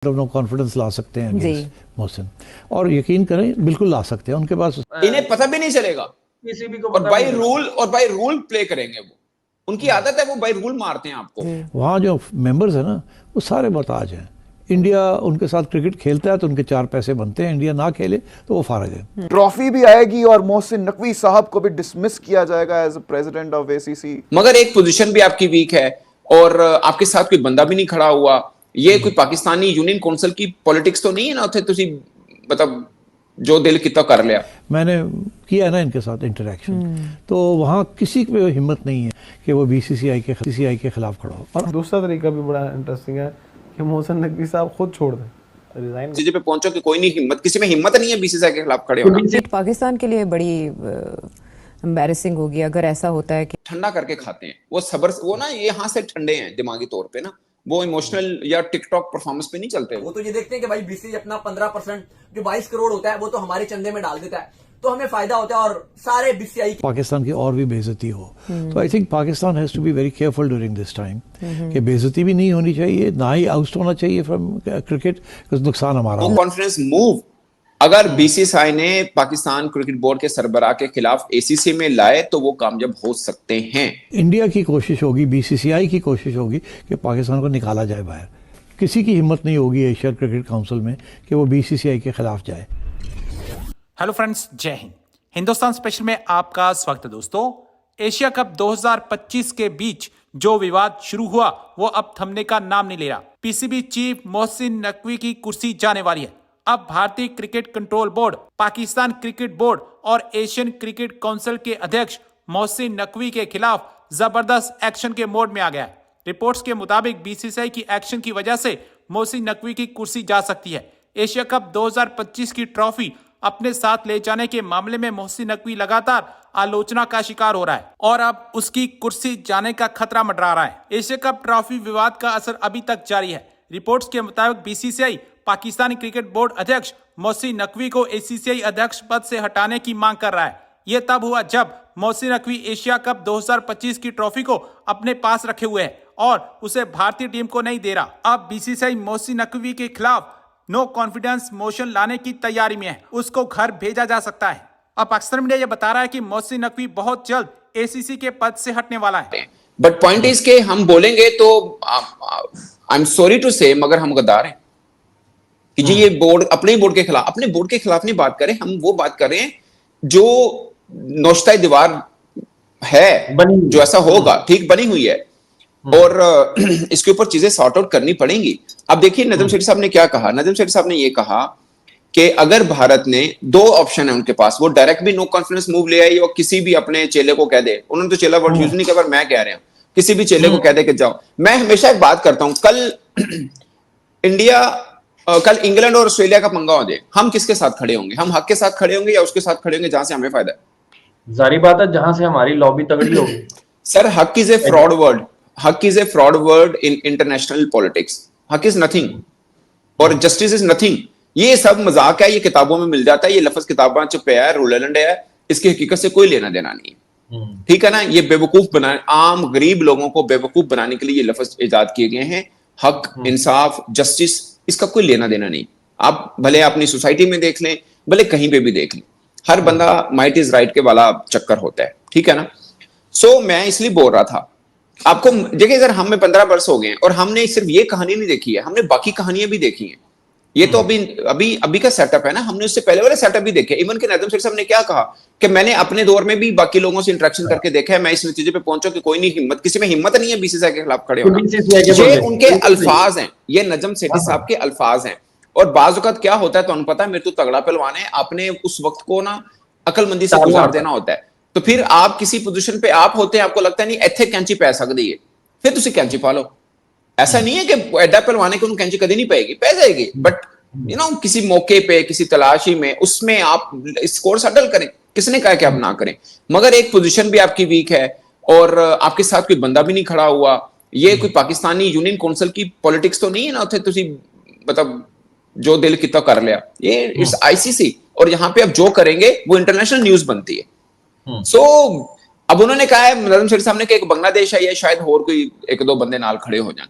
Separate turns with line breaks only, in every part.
No confidence ला सकते हैं against Mohsin, और यकीन करें बिल्कुल ला सकते हैं। उनके पास
इन्हें पता भी नहीं चलेगा
किसी भी को
और बाय रूल प्ले करेंगे। वो उनकी आदत है, वो बाय रूल मारते हैं आपको।
वहाँ जो मेंबर्स है ना वो सारे मोहताज हैं। इंडिया उनके साथ क्रिकेट खेलता है तो उनके 4 पैसे बनते हैं, इंडिया ना खेले तो वो फारग है।
ट्रॉफी भी आएगी और मोहसिन नकवी साहब को भी डिसमिस किया जाएगा एज प्रेसिडेंट ऑफ एसीसी।
मगर एक पोजीशन भी आपकी वीक है और आपके साथ कोई बंदा भी नहीं खड़ा हुआ। ये कोई पाकिस्तानी यूनियन काउंसिल की पॉलिटिक्स तो नहीं है ना, उथे तुसी मतलब जो दिल कितना कर लिया।
मैंने किया है ना इनके साथ इंटरेक्शन, तो वहाँ किसी पे हिम्मत नहीं है कि वो बीसीसीआई के खिलाफ खड़ा हो। और
दूसरा तरीका भी बड़ा इंटरेस्टिंग है कि मोहसिन नकवी साहब खुद छोड़ दें, रिजाइन।
चीजें पे पहुंचो कि कोई नहीं, हिम्मत किसी में हिम्मत नहीं है बीसीसीआई के खिलाफ खड़े होना।
पाकिस्तान के लिए बड़ी एम्बैरेसिंग होगी अगर ऐसा होता है कि
ठंडा करके खाते हैं वो सबर, वो ना यहाँ से ठंडे हैं दिमागी तौर पे ना, वो इमोशनल या टिकटॉक परफॉर्मेंस पे नहीं चलते।
वो तो ये देखते हैं कि भाई बीसीसीआई अपना 15% जो 22 करोड़ होता है वो तो हमारे चंदे में डाल देता है, तो हमें फायदा होता है और सारे बीसीसीआई
पाकिस्तान की और भी बेइज्जती हो। तो I think Pakistan has to be very careful during this time कि बेइज्जती भी नहीं होनी चाहिए, ना ही आउट होना चाहिए फ्रॉम क्रिकेट, नुकसान हमारा।
नो कॉन्फिडेंस मूव अगर बीसीसीआई ने पाकिस्तान क्रिकेट बोर्ड के सरबराह के खिलाफ एसीसी में लाए तो वो कामयाब हो सकते हैं।
इंडिया की कोशिश होगी, बीसीसीआई की कोशिश होगी कि पाकिस्तान को निकाला जाए बाहर। किसी की हिम्मत नहीं होगी एशिया क्रिकेट काउंसिल में कि वो बीसीसीआई के खिलाफ जाए।
हेलो फ्रेंड्स, जय हिंद। हिंदुस्तान स्पेशल में आपका स्वागत है। दोस्तों, एशिया कप 2025 के बीच जो विवाद शुरू हुआ वो अब थमने का नाम नहीं ले रहा। पीसीबी चीफ मोहसिन नकवी की कुर्सी जाने वाली है। अब भारतीय cricket control board, Pakistan cricket board और एशियन क्रिकेट काउंसिल के अध्यक्ष मोहसिन नकवी के खिलाफ जबरदस्त एक्शन के मोड में आ गया है। रिपोर्ट्स के मुताबिक बीसीसीआई की एक्शन की वजह से मोहसिन नकवी की कुर्सी जा सकती है। एशिया कप 2025 की ट्रॉफी अपने साथ ले जाने के मामले में मोहसिन नकवी लगातार आलोचना का शिकार हो रहा है और अब उसकी कुर्सी जाने का खतरा मंडरा रहा है। एशिया कप ट्रॉफी विवाद का असर अभी तक जारी है। रिपोर्ट्स के मुताबिक बीसीसीआई पाकिस्तानी क्रिकेट बोर्ड अध्यक्ष मोहसिन नकवी को एसीसीआई अध्यक्ष पद से हटाने की मांग कर रहा है। यह तब हुआ जब मोहसिन नकवी एशिया कप 2025 की ट्रॉफी को अपने पास रखे हुए है और उसे भारतीय टीम को नहीं दे रहा। अब बीसीसीआई मोहसिन नकवी के खिलाफ नो कॉन्फिडेंस मोशन लाने की तैयारी में है। उसको घर भेजा जा सकता है। अब पाकिस्तान मीडिया यह बता रहा है कि मोहसिन नकवी बहुत जल्द एसीसी के पद से हटने वाला है।
बट पॉइंट इज के हम बोलेंगे तो आई एम सॉरी टू से, मगर हम गद्दार हैं कि जी ये बोर्ड अपने बोर्ड के खिलाफ नहीं बात करें। हम वो बात करें जो नौश्ता दीवार है, जो ऐसा होगा ठीक बनी हुई है और इसके ऊपर चीजें सॉर्ट आउट करनी पड़ेंगी। अब देखिए नजम सेठी साहब ने क्या कहा। नजम सेठी साहब ने ये कहा कि अगर भारत ने 2 ऑप्शन है उनके पास, वो डायरेक्ट भी नो कॉन्फिडेंस मूव ले आई और किसी भी अपने चेले को कह दे। उन्होंने तो चेला वर्ड यूज नहीं किया, पर मैं कह रहा हूं किसी भी चेले को कह दे कि जाओ। मैं हमेशा एक बात करता हूं, कल इंग्लैंड और ऑस्ट्रेलिया का पंगा हो जाए, हम किसके साथ खड़े होंगे? हम हक के साथ खड़े होंगे या उसके साथ खड़े होंगे जहां से हमें फायदा है?
जारी बात है, जहां से हमारी लॉबी तगड़ी होगी।
सर, हक इज ए फ्रॉड वर्ड। हक is a fraud word in international politics. हक इज नथिंग और जस्टिस इज नथिंग। ये सब मजाक है, ये किताबों में मिल जाता है, ये लफ्ज किताबों च पे है, रूलैंड है, इसकी हकीकत से कोई लेना देना नहीं है। ठीक है ना? ये बेवकूफ बनाने, आम गरीब लोगों को बेवकूफ बनाने के लिए ये लफ्ज इजाद किए गए हैं। हक, इंसाफ, जस्टिस, इसका कोई लेना देना नहीं। आप भले अपनी सोसाइटी में देख लें, भले कहीं पे भी देख लें, हर बंदा माइट इज राइट के वाला चक्कर होता है। ठीक है ना? सो मैं इसलिए बोल रहा था आपको, देखिए अगर हमें 15 वर्ष हो गए और हमने सिर्फ ये कहानी नहीं देखी है, हमने बाकी कहानियां भी देखी हैं। ये तो अभी का सेटअप है ना, हमने उससे पहले वाले सेटअप भी देखे। इवन के नजम सेठ साहब ने क्या कहा कि मैंने अपने दौर में भी बाकी लोगों से इंटरेक्शन करके देखा है, मैं इस नतीजे पे पहुंचा कि कोई नहीं, हिम्मत किसी में हिम्मत नहीं है बीसीसीआई के खिलाफ खड़े होना। ये उनके अल्फाज हैं, ये नजम सेठी साहब के अल्फाज हैं। और बाज़ औक़ात क्या होता है तो पता है, मेरे तो तगड़ा पहलवान है, आपने उस वक्त को ना अकलमंदी से गुजार देना होता है। तो फिर आप किसी पोजीशन पे आप होते हैं, आपको लगता है नहीं इत्थे कैंची पै सकदी है, फिर तुसी कैंची पा लो। ऐसा नहीं है कि एडा पहलवान है कि उन्हें कैंची कभी नहीं पाएगी, पै जाएगी, बट यू नो किसी मौके पे, किसी तलाशी में, उसमें आप स्कोर सेटल करें। किसने कहा कि आप ना करें? मगर एक पोजीशन भी आपकी वीक है और आपके साथ कोई बंदा भी नहीं खड़ा हुआ। ये कोई पाकिस्तानी यूनियन काउंसिल की पॉलिटिक्स तो नहीं है ना, उथे तुसी मतलब जो दिल कितना कर लिया। ये इट्स आईसीसी और यहाँ पे अब जो करेंगे वो इंटरनेशनल न्यूज बनती है। सो अब उन्होंने कहा है नजम सेठी साहब ने कि एक बांग्लादेश है या शायद और कोई 1-2 बंदे नाल खड़े हो जाए।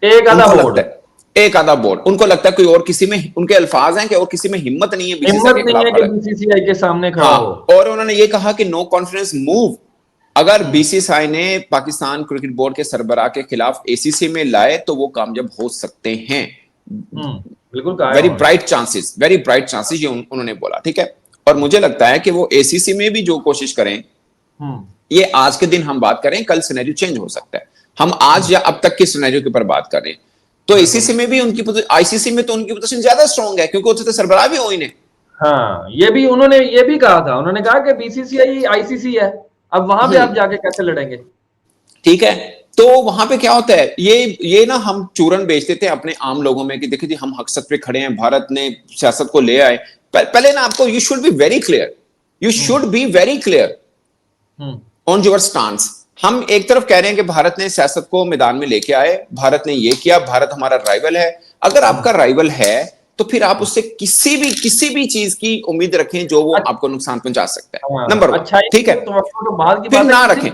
एक आधा
लगता है एक आधा बोर्ड, उनको लगता है कोई और किसी में, उनके अल्फाज हैं कि और किसी में हिम्मत नहीं है बीसीसीआई
हिम्मत
के
नहीं
खिलाफ
है
खड़ा
कि बीसीसीआई के सामने खड़ा
हाँ,
हो।
और उन्होंने ये कहा कि नो कॉन्फिडेंस मूव अगर बीसीसीआई ने पाकिस्तान क्रिकेट बोर्ड के सरबराह के खिलाफ एसीसी में लाए तो वो कामयाब हो सकते हैं।
बिल्कुल कहा है
वेरी
उन्होंने।
ब्राइट चांसेस, ये उन्होंने बोला, ठीक है। और मुझे लगता है कि वो एसीसी में भी जो कोशिश करें, ये आज के दिन हम बात करें, कल सिनेरियो चेंज हो सकता है। हम आज या अब तक के सिनेरियो के ऊपर बात करें तो एसीसी में भी उनकी, आईसीसी में तो उनकी पोजीशन ज्यादा स्ट्रांग है क्योंकि उससे तो सरबराह भी हो ही नहीं।
हाँ, ये भी उन्होंने कहा था, उन्होंने कहा कि बीसीसीआई आईसीसी है, अब वहां पे आप जाके कैसे लड़ेंगे? ठीक
है, तो वहां पे क्या होता है, ये ना हम चूरन बेच देते हैं अपने आम लोगों में कि देखिए जी हम हक़सत पे खड़े हैं, भारत ने सियासत को ले आए। पहले ना आपको you should be very clear on your stance. हम एक तरफ कह रहे हैं कि भारत ने सियासत को मैदान में लेके आए, भारत ने ये किया, भारत हमारा राइवल है। अगर आपका राइवल है तो फिर आप उससे किसी भी चीज की उम्मीद रखें जो वो आपको नुकसान पहुंचा सकता है। नंबर 1, ठीक है, फिर ना रखें।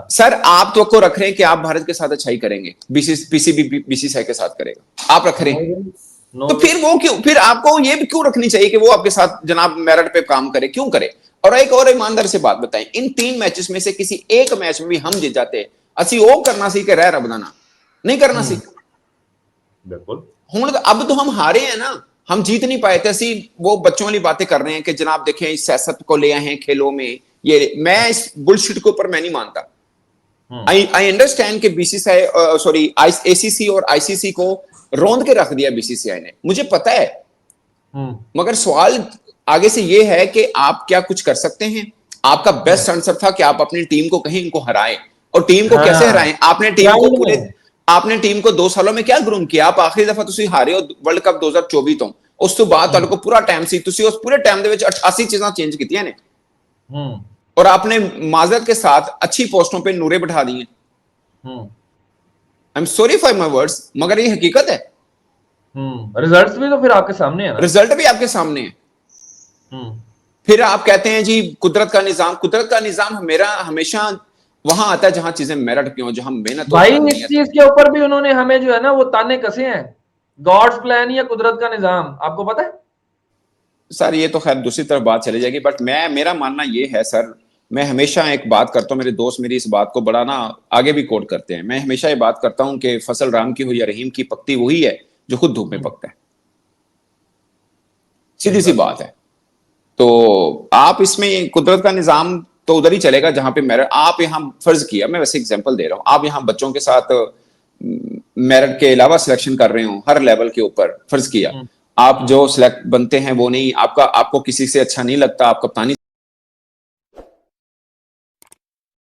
सर आप तो रख रहे हैं कि आप भारत के साथ अच्छाई करेंगे, बीसीसीआई के साथ करेगा, आप रख रहे हैं, तो फिर वो क्यों, फिर आपको ये भी क्यों रखनी चाहिए कि वो आपके साथ जनाब मेरिट पे काम करे, क्यों करे? और एक और ईमानदार से बात बताएं, इन 3 मैचेस में से किसी एक मैच में भी हम जीत जाते, असि वो करना सी कि रह रबदाना नहीं करना सी।
बिल्कुल,
अब तो हम हारे हैं ना, हम जीत नहीं पाए थे। असि वो बच्चों वाली बातें कर रहे हैं कि जनाब देखें इस सियासत को ले आए हैं खेलों में, ये मैं इस बुलशिट के ऊपर मैं नहीं मानता। आई अंडरस्टैंड कि बीसीसीआई एसीसी और आईसीसी को रौंद के रख दिया बीसीसीआई ने, मुझे पता है, मगर सवाल आगे से ये है कि आप क्या कुछ कर सकते हैं? आपका बेस्ट आंसर था कि आप अपनी टीम को कहीं इनको हराएं, और टीम को कैसे हराएं? आपने टीम को 2 सालों में क्या ग्रूम किया? आप आखिरी दफा तुसी हारे हो वर्ल्ड कप 2024 तो उस तो बाद तुहाडे को पूरा टाइम सी, तुसी उस पूरे टाइम दे विच 88 चीजां चेंज कीतियां ने, और आपने माजरत के साथ अच्छी पोस्टों पे नूरे बिठा दिए। I am sorry for my words, मगर ये हकीकत है।
रिजल्ट्स भी तो फिर आपके सामने है ना,
रिजल्ट भी आपके सामने है। फिर आप कहते हैं जी कुदरत का निजाम मेरा हमेशा वहां आता है जहां चीजें मेरिट की हो, जहां मेहनत हो।
भाई इस चीज के ऊपर भी उन्होंने हमें जो है ना वो ताने कसे हैं, गॉड्स प्लान या कुदरत का निजाम, आपको पता है
सर? ये तो खैर दूसरी तरफ बात चली जाएगी, बट मेरा मानना ये है सर, मैं हमेशा एक बात करता हूं, मेरे दोस्त मेरी इस बात को बड़ा ना आगे भी कोट करते हैं, मैं हमेशा ये बात करता हूं कि फसल राम की हो या रहीम की, पकती वही है जो खुद धूप में पकता है। सीधी सी बात है। तो आप इसमें कुदरत का निजाम तो उधर ही चलेगा जहां पे मेरिट, आप यहां फर्ज किया, मैं वैसे एग्जांपल दे रहा हूं, आप यहां बच्चों के साथ मेरिट के अलावा सिलेक्शन कर रहे हो हर लेवल के ऊपर, फर्ज किया आप जो सिलेक्ट बनते हैं वो नहीं, आपको किसी से अच्छा नहीं लगता, आप कप्तानी